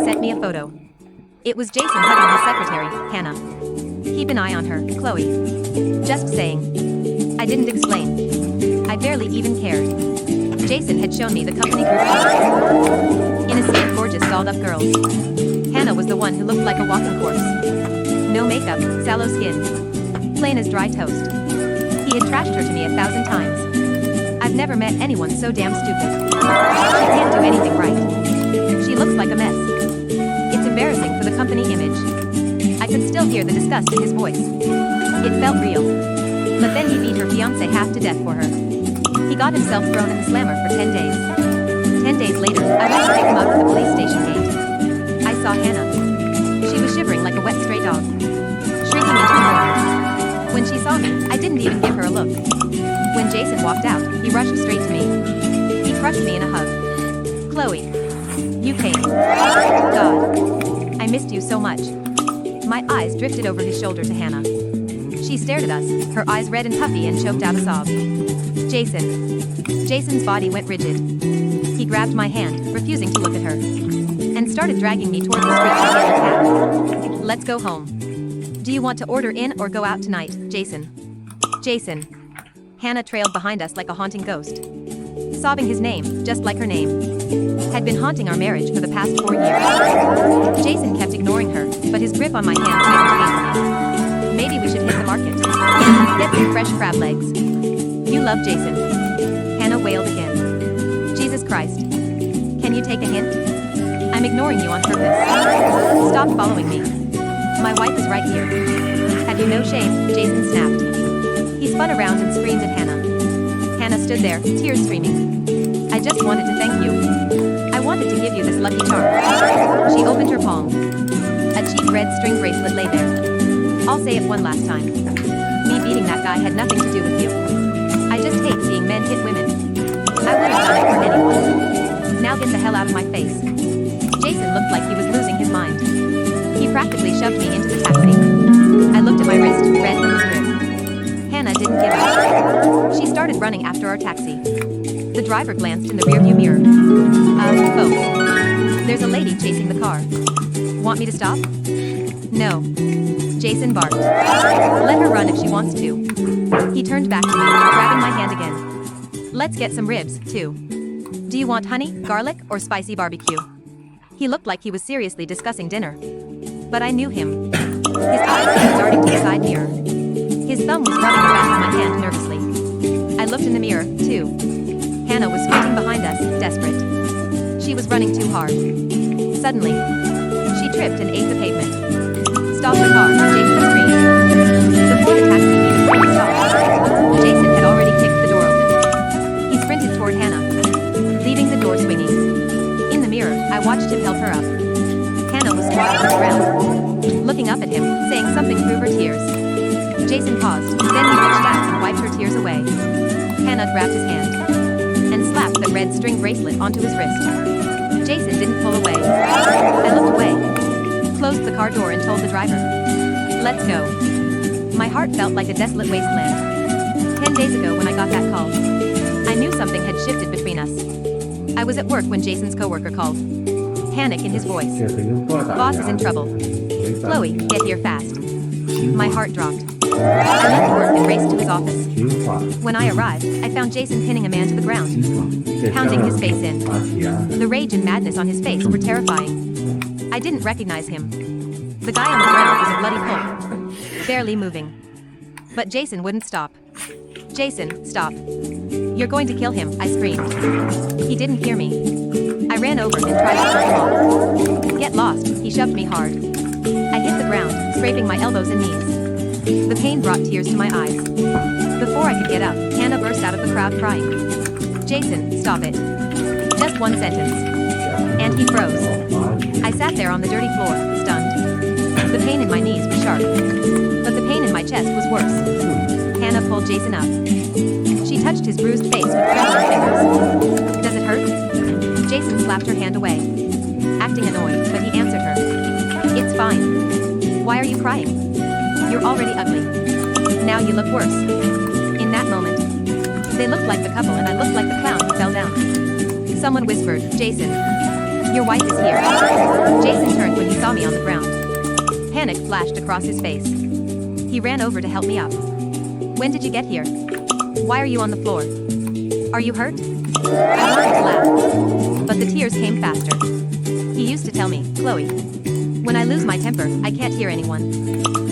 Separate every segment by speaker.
Speaker 1: sent me a photo. It was Jason hugging his secretary, Hannah. Keep an eye on her, Chloe. Just saying. I didn't explain. I barely even cared. Jason had shown me the company group photo. In a sea of gorgeous dolled-up girls. Hannah was the one who looked like a walking corpse. No makeup, sallow skin. Plain as dry toast. He had trashed her to me 1,000 times. I've never met anyone so damn stupid. She can't do anything right. She looks like a mess. It's embarrassing for the company image. I could still hear the disgust in his voice. It felt real. But then he beat her fiance half to death for her. He got himself thrown in the slammer for 10 days. 10 days later, I went to pick him up at the police station gate. I saw Hannah. She was shivering like a wet stray dog. Shrinking into a corner. When she saw me, I didn't even give her a look. When Jason walked out, he rushed straight to me. He crushed me in a hug. Chloe. You came. God. I missed you so much. My eyes drifted over his shoulder to Hannah. She stared at us, her eyes red and puffy, and choked out a sob. Jason. Jason's body went rigid. He grabbed my hand, refusing to look at her, and started dragging me toward the street like a cat. Let's go home. Do you want to order in or go out tonight, Jason? Jason. Hannah trailed behind us like a haunting ghost. Sobbing his name, just like her name. Had been haunting our marriage for the past 4 years. Jason kept ignoring her, but his grip on my hand tightened painfully. Maybe we should hit the market. Get some fresh crab legs. You love Jason. Hannah wailed again. Jesus Christ. Can you take a hint? I'm ignoring you on purpose. Stop following me. My wife is right here. Have you no shame? Jason snapped. He spun around and screamed at Hannah. Hannah stood there, tears streaming. I just wanted to thank you. I wanted to give you this lucky charm. She opened her palm. A cheap red string bracelet lay there. I'll say it one last time. Me beating that guy had nothing to do with you. I just hate seeing men hit women. I would have done it for anyone. Now get the hell out of my face. Jason looked like he was losing his mind. He practically shoved me into the taxi. I looked at my wrist, red from his grip. Hannah didn't give up. She started running after our taxi. The driver glanced in the rearview mirror. Folks. There's a lady chasing the car. Want me to stop? No. Jason barked. Let her run if she wants to. He turned back to me, grabbing my hand again. Let's get some ribs, too. Do you want honey, garlic, or spicy barbecue? He looked like he was seriously discussing dinner. But I knew him. His eyes came darting to the side mirror. His thumb was rubbing the back of my hand nervously. I looked in the mirror, too. Hannah was sprinting behind us, desperate. She was running too hard. Suddenly, she tripped and ate the pavement. Stop the car, Jason screamed. Before the taxi even to stop, Jason had already kicked the door open. He sprinted toward Hannah, leaving the door swinging. In the mirror, I watched him help her up. Hannah was squatted on the ground, looking up at him, saying something through her tears. Jason paused, then he reached out and wiped her tears away. Hannah grabbed his hand and slapped the red string bracelet onto his wrist. Jason didn't pull away. I looked away, closed the car door and told the driver, let's go. My heart felt like a desolate wasteland. 10 days ago when I got that call, I knew something had shifted between us. I was at work when Jason's coworker called. Panic in his voice. Boss is in trouble. Chloe, get here fast. My heart dropped. I left work and raced to his office. When I arrived, I found Jason pinning a man to the ground, pounding his face in. The rage and madness on his face were terrifying. I didn't recognize him. The guy on the ground was a bloody pulp, barely moving. But Jason wouldn't stop. Jason, stop. You're going to kill him, I screamed. He didn't hear me. I ran over and tried to throw him off. Get lost, he shoved me hard. I hit the ground, scraping my elbows and knees. The pain brought tears to my eyes. Before I could get up, Hannah burst out of the crowd crying. Jason, stop it. Just one sentence. And he froze. I sat there on the dirty floor, stunned. The pain in my knees was sharp, but the pain in my chest was worse. Hannah pulled Jason up. She touched his bruised face with trembling fingers. Does it hurt? Jason slapped her hand away, acting annoyed, but he answered her. It's fine. Why are you crying? You're already ugly. Now you look worse. In that moment, they looked like the couple and I looked like the clown who fell down. Someone whispered, Jason. Your wife is here. Jason turned when he saw me on the ground. Panic flashed across his face. He ran over to help me up. When did you get here? Why are you on the floor? Are you hurt? I wanted to laugh, but the tears came faster. He used to tell me, Chloe, when I lose my temper, I can't hear anyone.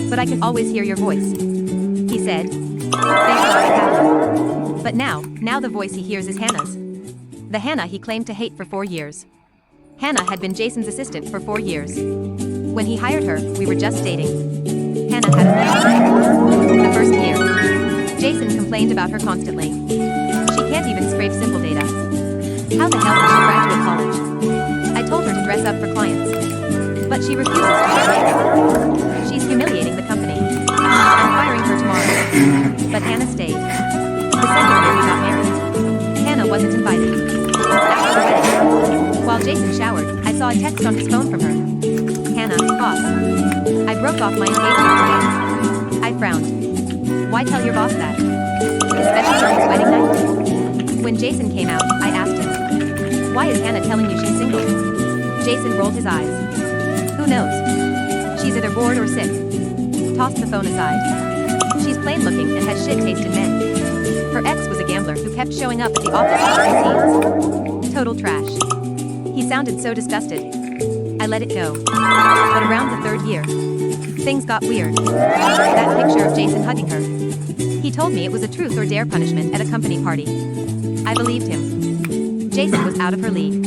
Speaker 1: But I can always hear your voice. He said, thank God I have you. But now the voice he hears is Hannah's. The Hannah he claimed to hate for 4 years. Hannah had been Jason's assistant for 4 years. When he hired her, we were just dating. Hannah had a fiance. The first year, Jason complained about her constantly. She can't even scrape simple data. How the hell did she graduate college? I told her to dress up for clients, but she refuses to wear makeup. She's humiliating the company. I'm firing her tomorrow. But Hannah stayed. The second year we got married. Hannah wasn't invited. After the wedding, while Jason showered, I saw a text on his phone from her. Hannah, boss. I broke off my engagement today. I frowned. Why tell your boss that? Especially on his wedding night? When Jason came out, I asked him, why is Hannah telling you she's single? Jason rolled his eyes. Who knows? She's either bored or sick. Tossed the phone aside. She's plain looking and has shit taste in men. Her ex was a gambler who kept showing up at the office behind scenes. Total trash. He sounded so disgusted. I let it go. But around the 3rd year, things got weird. That picture of Jason hugging her. He told me it was a truth or dare punishment at a company party. I believed him. Jason was out of her league.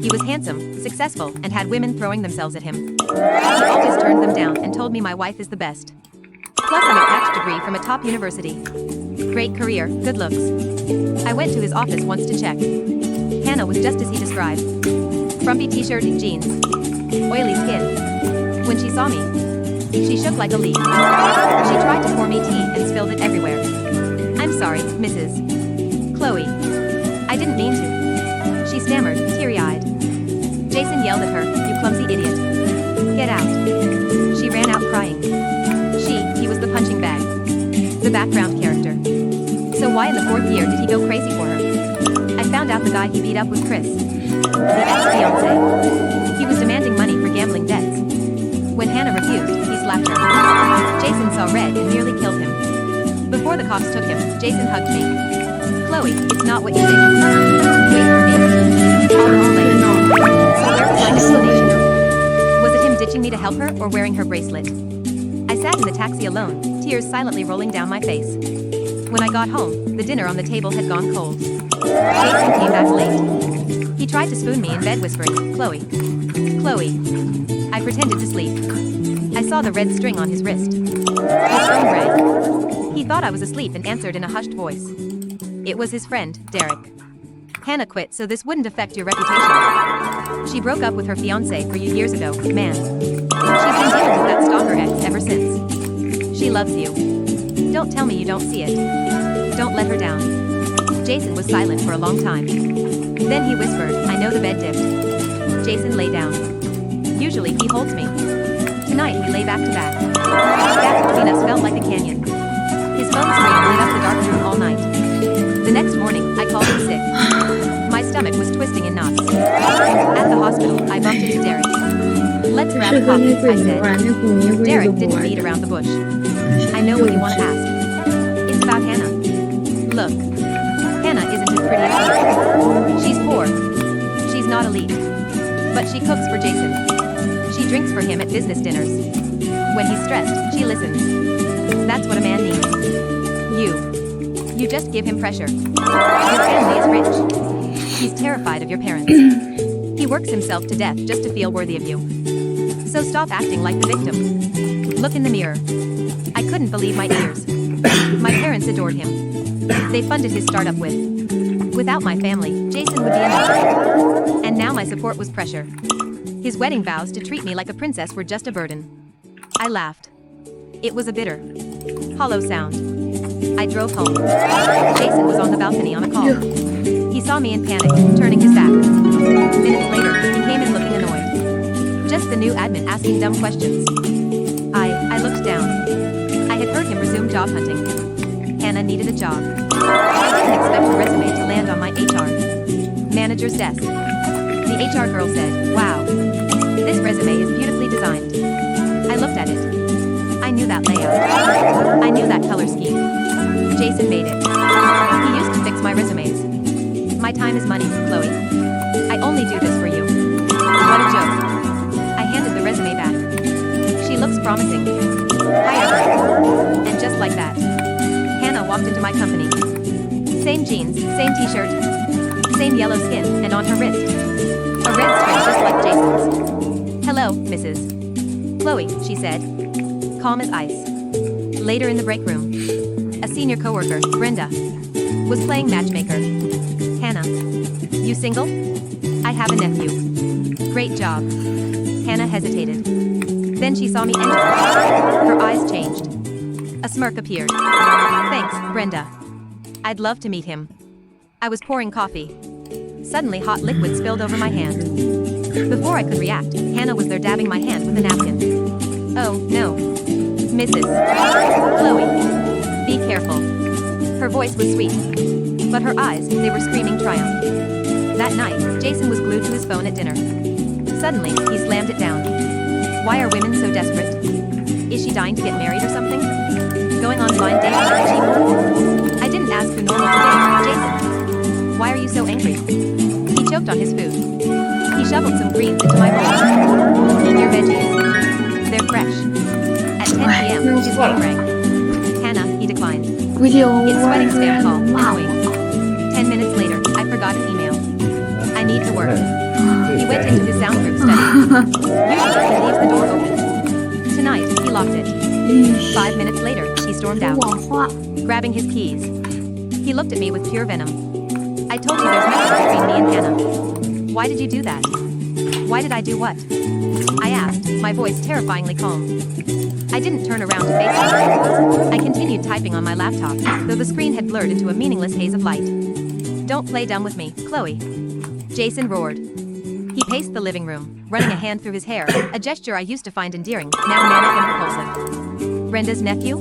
Speaker 1: He was handsome, successful, and had women throwing themselves at him. He always turned them down and told me my wife is the best. Plus I'm a catch degree from a top university. Great career, good looks. I went to his office once to check. Hannah was just as he described. Frumpy t-shirt and jeans. Oily skin. When she saw me, she shook like a leaf. She tried to pour me tea and spilled it everywhere. I'm sorry, Mrs. Chloe. I didn't mean to. She stammered, teary-eyed. Jason yelled at her, you clumsy idiot. Get out. She ran out crying. He was the punching bag. The background character. So why in the 4th year did he go crazy for her? I found out the guy he beat up was Chris. The ex-fiance. He was demanding money for gambling debts. When Hannah refused, he slapped her. Jason saw red and nearly killed him. Before the cops took him, Jason hugged me. Chloe, it's not what you think. Wait for me. I'll call later. So where was my explanation? Was it him ditching me to help her or wearing her bracelet? I sat in the taxi alone, tears silently rolling down my face. When I got home, the dinner on the table had gone cold. Jason came back late. He tried to spoon me in bed whispering, Chloe. Chloe. I pretended to sleep. I saw the red string on his wrist. His phone rang. He thought I was asleep and answered in a hushed voice. It was his friend, Derek. Hannah quit so this wouldn't affect your reputation. She broke up with her fiance 3 years ago, man. She's been dealing with that stalker ex ever since. She loves you. Don't tell me you don't see it. Don't let her down. Jason was silent for a long time. Then he whispered, I know the bed dipped. Jason lay down. Usually he holds me. Tonight we lay back to back. The gap between us felt like a canyon. His phone screen lit up the dark room all night. The next morning, I called in sick. My stomach was twisting in knots. At the hospital, I bumped into Derek. Let's grab a coffee, I said. Derek didn't beat around the bush. I know what you want to ask. It's about Hannah. Look, Hannah isn't as pretty as you. She's poor. She's not elite. But she cooks for Jason. She drinks for him at business dinners. When he's stressed, she listens. That's what a man needs. You just give him pressure. Your family is rich. He's terrified of your parents. He works himself to death just to feel worthy of you. So stop acting like the victim. Look in the mirror. I couldn't believe my ears. My parents adored him. They funded his startup without my family, Jason would be a nothing. And now my support was pressure. His wedding vows to treat me like a princess were just a burden. I laughed. It was a bitter, hollow sound. I drove home. Jason was on the balcony on a call. He saw me in panic, turning his back. Minutes later, he came in looking annoyed. Just the new admin asking dumb questions. I looked down. I had heard him resume job hunting. Hannah needed a job. I didn't expect her resume to land on my HR manager's desk. The The HR girl said, "Wow. This resume is beautifully designed." I looked at it. I knew that layout. I knew that color scheme. Jason made it. He used to fix my resumes. My time is money, Chloe. I only do this for you. What a joke. I handed the resume back. She looks promising. Hire her. And just like that, Hannah walked into my company. Same jeans, same t-shirt, same yellow skin, and on her wrist, a red string just like Jason's. "Hello, Mrs. Chloe," she said, calm as ice. Later in the break room, a senior coworker, Brenda, was playing matchmaker. "Hannah, you single? I have a nephew." "Great job." Hannah hesitated. Then she saw me enter. Her eyes changed. A smirk appeared. "Thanks, Brenda. I'd love to meet him." I was pouring coffee. Suddenly hot liquid spilled over my hand. Before I could react, Hannah was there dabbing my hand with a napkin. "Oh, no. Mrs. Chloe. Be careful." Her voice was sweet, but her eyes, they were screaming triumph. That night, Jason was glued to his phone at dinner. Suddenly, he slammed it down. Why are women so desperate? Is she dying to get married or something? Going on blind dates like a cheap? I didn't ask who normal today, Jason. Why are you so angry? He choked on his food. He shoveled some greens into my bowl. "Eat your veggies. They're fresh." At 10 p.m., his phone rang. "Hannah," he declined. "It's sweating spam call. Annoying." 10 minutes later, I forgot an email. "I need to work." He went into his soundproof study. Usually, he leaves the door open. Tonight, he locked it. 5 minutes later, he stormed out, grabbing his keys. He looked at me with pure venom. "I told you there's nothing between me and Hannah. Why did you do that?" "Why did I do what?" I asked, my voice terrifyingly calm. I didn't turn around to face him. I continued typing on my laptop, though the screen had blurred into a meaningless haze of light. "Don't play dumb with me, Chloe." Jason roared. He paced the living room, running a hand through his hair, a gesture I used to find endearing, now manic and repulsive. "Brenda's nephew?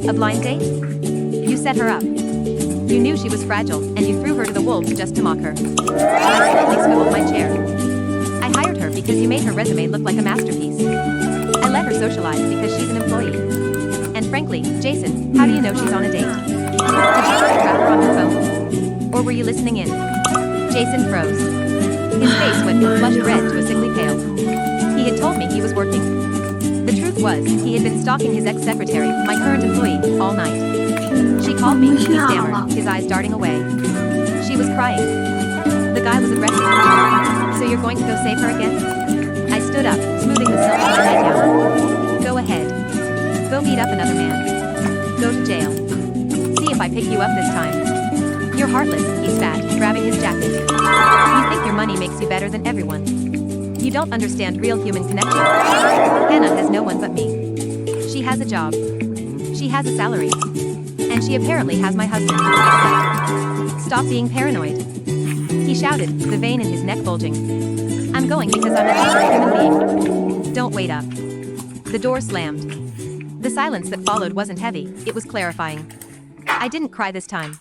Speaker 1: A blind date? You set her up. You knew she was fragile, and you threw her to the wolves just to mock her." I slowly swiveled my chair. "I hired her because you made her resume look like a masterpiece. I let her socialize because she's an employee. And frankly, Jason, how do you know she's on a date? Did you put a tracker on her phone? Or were you listening in?" Jason froze. His face went from flushed red to a sickly pale. He had told me he was working. The truth was, he had been stalking his ex-secretary, my current employee, all night. "She called me," he stammered, his eyes darting away. She was crying. The guy was aggressive. "So you're going to go save her again?" I stood up, smoothing the silk of my nightgown. "Go ahead. Go beat up another man. Go to jail. See if I pick you up this time." "You're heartless," he spat, grabbing his jacket. "You think your money makes you better than everyone. You don't understand real human connection. Hannah has no one but me. She has a job. She has a salary. And she apparently has my husband." I said. "Stop being paranoid." He shouted, the vein in his neck bulging. "I'm going because I'm a decent human being. Don't wait up." The door slammed. The silence that followed wasn't heavy, it was clarifying. I didn't cry this time.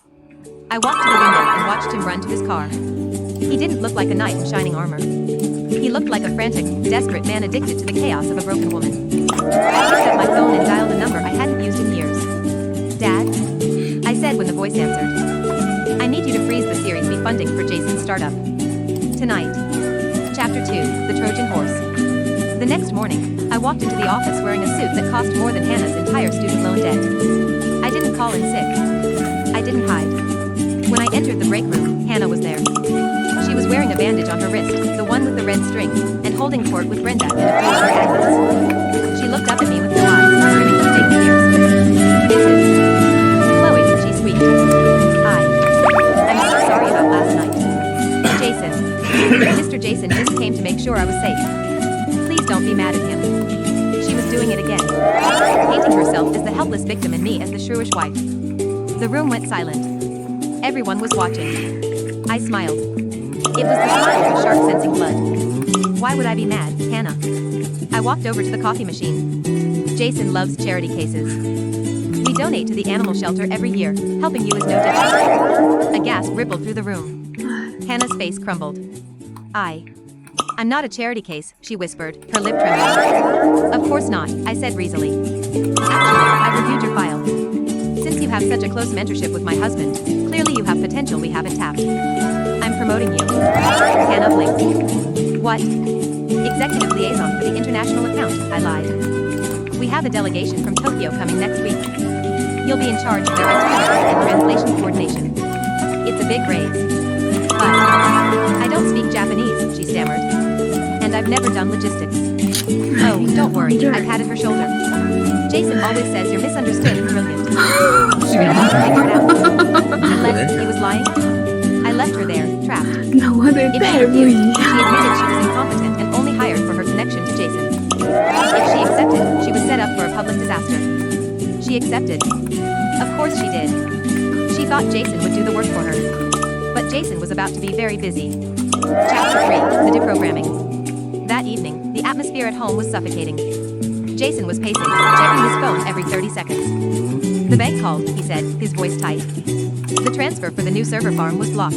Speaker 1: I walked to the window and watched him run to his car. He didn't look like a knight in shining armor. He looked like a frantic, desperate man addicted to the chaos of a broken woman. I picked up my phone and dialed a number I hadn't used in years. "Dad?" I said when the voice answered. "I need you to freeze the Series B funding for Jason's startup. Tonight." Chapter 2, The Trojan Horse. The next morning, I walked into the office wearing a suit that cost more than Hannah's entire student loan debt. I didn't call in sick. I didn't hide. When I entered the break room, Hannah was there. She was wearing a bandage on her wrist, the one with the red string, and holding court with Brenda and a few other athletes. She looked up at me with blue eyes, brimming with fake tears. "Mrs. Chloe," she squeaked. I'm so sorry about last night. Jason. Mr. Jason just came to make sure I was safe. Please don't be mad at him." She was doing it again, painting herself as the helpless victim and me as the shrewish wife. The room went silent. Everyone was watching. I smiled. It was the smile of a shark sensing blood. Why would I be mad, Hannah? I walked over to the coffee machine. Jason loves charity cases. We donate to the animal shelter every year, helping you is no different. A gasp rippled through the room. Hannah's face crumbled. I I'm not a charity case, she whispered, her lip trembling. Of course not, I said breezily. Actually, I reviewed your file. Since you have such a close mentorship with my husband, clearly you have potential we haven't tapped. I'm promoting you. Hannah blinked. What? Executive liaison for the international account, I lied. We have a delegation from Tokyo coming next week. You'll be in charge of their itinerary and translation coordination. It's a big raise. But I don't speak Japanese, she stammered. And I've never done logistics. Oh, don't worry, I patted her shoulder. Jason always says you're misunderstood and brilliant. Figure it out. Unless he was lying? I left her there, trapped. If she refused, she admitted she was incompetent and only hired for her connection to Jason. If she accepted, she was set up for a public disaster. She accepted. Of course she did. She thought Jason would do the work for her. But Jason was about to be very busy. Chapter 3, the deprogramming. That evening, the atmosphere at home was suffocating. Jason was pacing, checking his phone every 30 seconds. The bank called, he said, his voice tight. The transfer for the new server farm was blocked.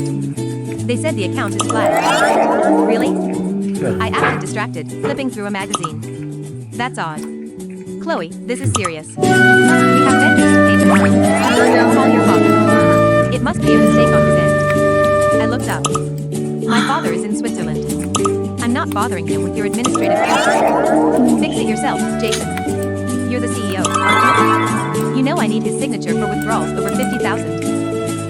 Speaker 1: They said the account is flagged. Really? I acted distracted, flipping through a magazine. That's odd. Chloe, this is serious. We have vendors to pay tomorrow. Call your father. It must be a mistake on his end. I looked up. My father is in Switzerland. I'm not bothering him with your administrative errors. Fix it yourself, Jason. You're the CEO, aren't you? You know I need his signature for withdrawals over 50,000.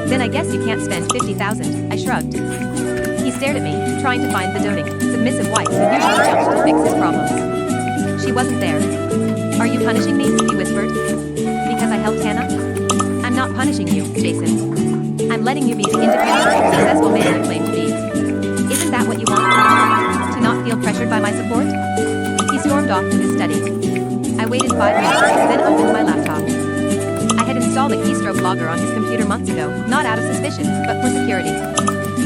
Speaker 1: Then I guess you can't spend 50,000, I shrugged. He stared at me, trying to find the doting, submissive wife who usually jumped to fix his problems. She wasn't there. Are you punishing me? He whispered. Because I helped Hannah? I'm not punishing you, Jason. I'm letting you be the independent, successful man you claim to be. Isn't that what you want? To not feel pressured by my support? He stormed off to his study. I waited 5 minutes, then opened my laptop. I had installed a keystroke logger on his computer months ago, not out of suspicion, but for security.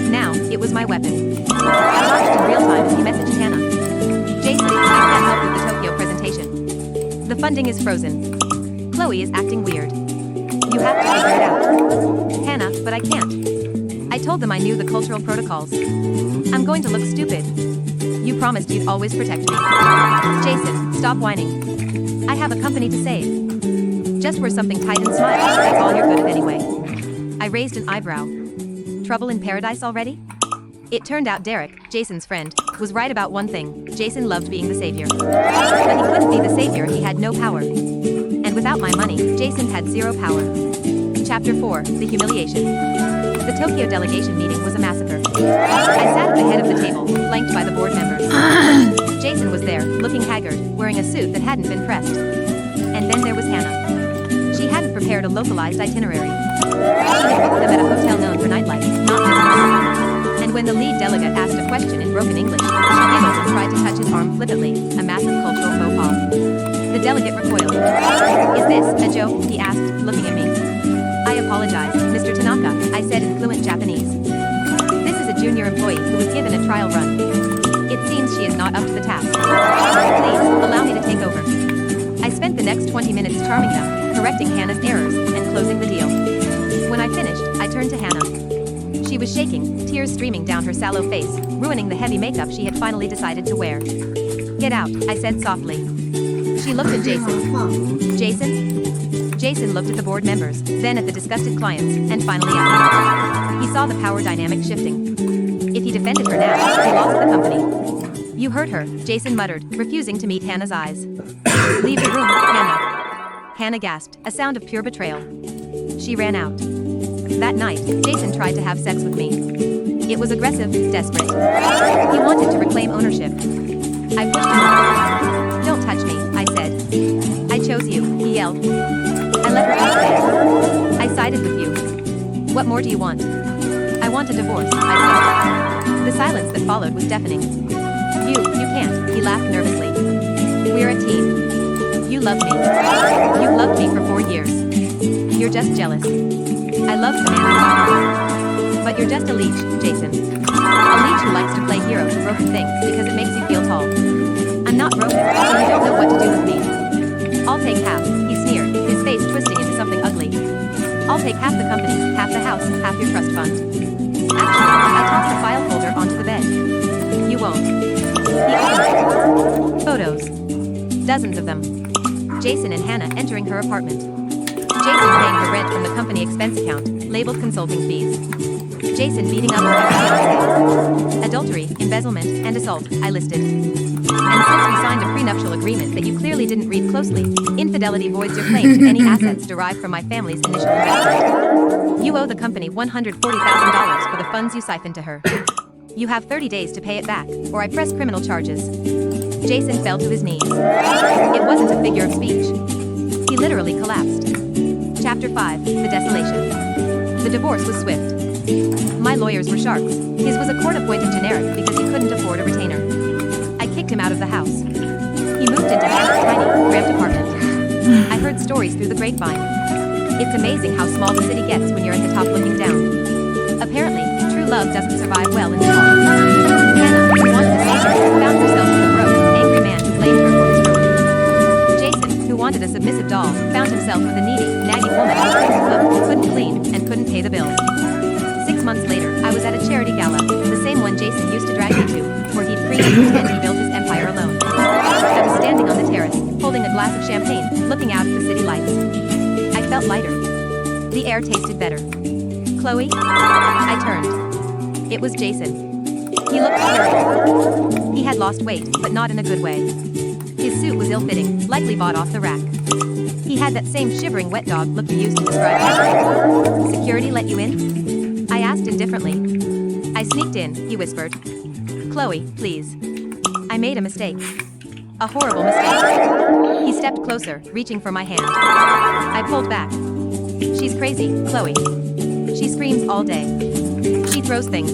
Speaker 1: Now, it was my weapon. I watched in real time as he messaged Hannah. Jason, I can't help with the Tokyo presentation. The funding is frozen. Chloe is acting weird. You have to figure it out. Hannah, but I can't. I told them I knew the cultural protocols. I'm going to look stupid. You promised you'd always protect me. Jason, stop whining. I have a company to save. Just wear something tight and smile, that's all you're good at anyway. I raised an eyebrow. Trouble in paradise already? It turned out Derek, Jason's friend, was right about one thing. Jason loved being the savior. But he couldn't be the savior if he had no power. And without my money, Jason had zero power. Chapter 4, the humiliation. The Tokyo delegation meeting was a massacre. I sat at the head of the table, flanked by the board members. Jason was there, looking haggard, wearing a suit that hadn't been pressed. And then there was Hannah. She hadn't prepared a localized itinerary. She had booked them at a hotel known for nightlife, not business. And when the lead delegate asked a question in broken English, she giggled and tried to touch his arm flippantly, a massive cultural faux pas. The delegate recoiled. Is this a joke? He asked, looking at me. I apologize, Mr. Tanaka, I said in fluent Japanese. This is a junior employee who was given a trial run. It seems she is not up to the task. Please, allow me to take over. I spent the next 20 minutes charming them, correcting Hannah's errors, and closing the deal. When I finished, I turned to Hannah. She was shaking, tears streaming down her sallow face, ruining the heavy makeup she had finally decided to wear. Get out, I said softly. She looked at Jason. Jason? Jason looked at the board members, then at the disgusted clients, and finally at me. He saw the power dynamic shifting. If he defended her now, he lost the company. You heard her, Jason muttered, refusing to meet Hannah's eyes. Leave the room, Hannah. Hannah gasped, a sound of pure betrayal. She ran out. That night, Jason tried to have sex with me. It was aggressive, desperate. He wanted to reclaim ownership. I pushed him off. Don't touch me, I said. I chose you, he yelled. I let her out. I sided with you. What more do you want? I want a divorce, I said. The silence that followed was deafening. You can't, he laughed nervously. We're a team. You love me. You've loved me for 4 years. You're just jealous. I love the man I love. But you're just a leech, Jason. A leech who likes to play hero to broken things because it makes you feel tall. I'm not broken, so you don't know what to do with me. I'll take half, he sneered, his face twisting into something ugly. I'll take half the company, half the house, half your trust fund. Actually, I tossed the file folder onto the bed. You won't. He opened it. Photos. Dozens of them. Jason and Hannah entering her apartment. Jason paying her rent from the company expense account, labeled consulting fees. Jason beating up her fiance. Adultery, embezzlement, and assault, I listed. And since we signed a prenuptial agreement that you clearly didn't read closely, infidelity voids your claim to any assets derived from my family's initial investment. You owe the company $140,000 for the funds you siphoned to her. You have 30 days to pay it back, or I press criminal charges. Jason fell to his knees. It wasn't a figure of speech. He literally collapsed. Chapter 5, The Desolation. The divorce was swift. My lawyers were sharks. His was a court-appointed generic because he couldn't afford a retainer. I kicked him out of the house. He moved into Hannah's tiny, cramped apartment. I heard stories through the grapevine. It's amazing how small the city gets when you're at the top looking down. Apparently, true love doesn't survive well in small. Hannah, who wanted to save her, found herself with a broke, angry man who blamed her for his ruin. Jason, who wanted a submissive doll, found himself with a needy, nagging woman who couldn't cook, couldn't clean, and couldn't pay the bills. 6 months later, I was at a charity gala, the same one Jason used to drag me to, where he'd preach and pretend he built his empire alone. I was standing on the terrace, holding a glass of champagne, looking out at the city lights. I felt lighter. The air tasted better. Chloe? I turned. It was Jason. He looked terrible. He had lost weight, but not in a good way. His suit was ill-fitting, likely bought off the rack. He had that same shivering wet dog look you used to describe him. Security let you in? I asked indifferently. I sneaked in, he whispered. Chloe, please. I made a mistake. A horrible mistake. He stepped closer, reaching for my hand. I pulled back. She's crazy, Chloe. She screams all day. She throws things.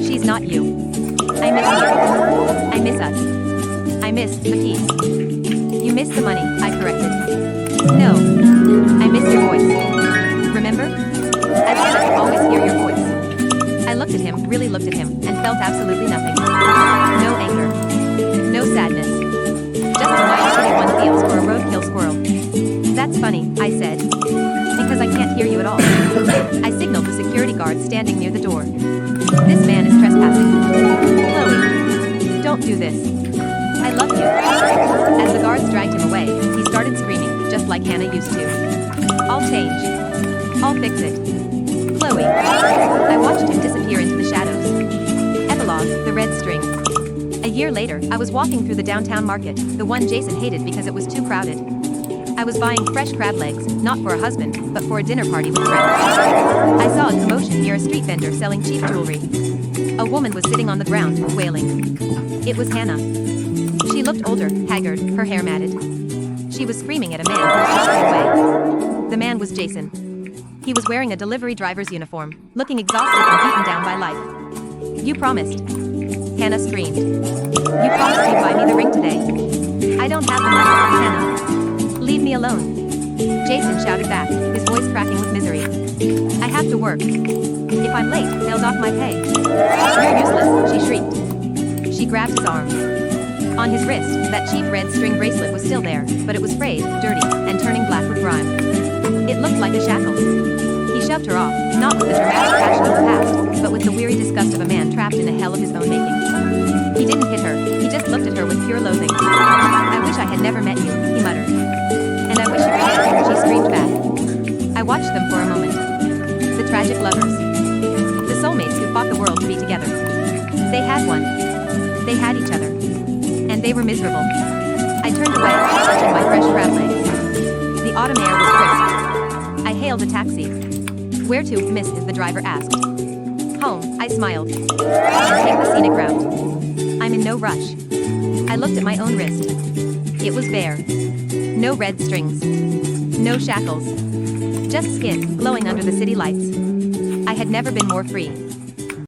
Speaker 1: She's not you. I miss you. I miss us. I miss the peace. You miss the money, I corrected. No. I miss your voice. Remember? I said I could always hear your voice. I looked at him, really looked at him, and felt absolutely nothing. No anger. No sadness. Just the mild pity one feels for a roadkill squirrel. That's funny, I said. Because I can't hear you at all. I signaled the security guard standing near the door. This man is trespassing. Chloe, don't do this. I love you. As the guards dragged him away, he started screaming, just like Hannah used to. I'll change. I'll fix it. Chloe. I watched him disappear into the shadows. Epilogue, the red string. A year later, I was walking through the downtown market, the one Jason hated because it was too crowded. I was buying fresh crab legs, not for a husband, but for a dinner party with friends. I saw a commotion near a street vendor selling cheap jewelry. A woman was sitting on the ground, wailing. It was Hannah. She looked older, haggard, her hair matted. She was screaming at a man who was walking away. The man was Jason. He was wearing a delivery driver's uniform, looking exhausted and beaten down by life. You promised. Hannah screamed. You promised you'd buy me the ring today. I don't have the money, Hannah. Leave me alone. Jason shouted back, his voice cracking with misery. I have to work. If I'm late, they'll dock my pay. You're useless, she shrieked. She grabbed his arm. On his wrist, that cheap red string bracelet was still there, but it was frayed, dirty, and turning black with grime. It looked like a shackle. He shoved her off, not with the dramatic passion of the past, but with the weary disgust of a man trapped in a hell of his own making. He didn't hit her, he just looked at her with pure loathing. I wish I had never met you, he muttered. And I wish you were dead, she screamed back. I watched them for a moment. The tragic lovers. The soulmates who fought the world to be together. They had one. They had each other. And they were miserable. I turned away, clutching my fresh crab legs. The autumn air was crisp. I hailed a taxi. Where to, miss, the driver asked. Home, I smiled. And take the scenic route. I'm in no rush. I looked at my own wrist. It was bare. No red strings. No shackles. Just skin, glowing under the city lights. I had never been more free.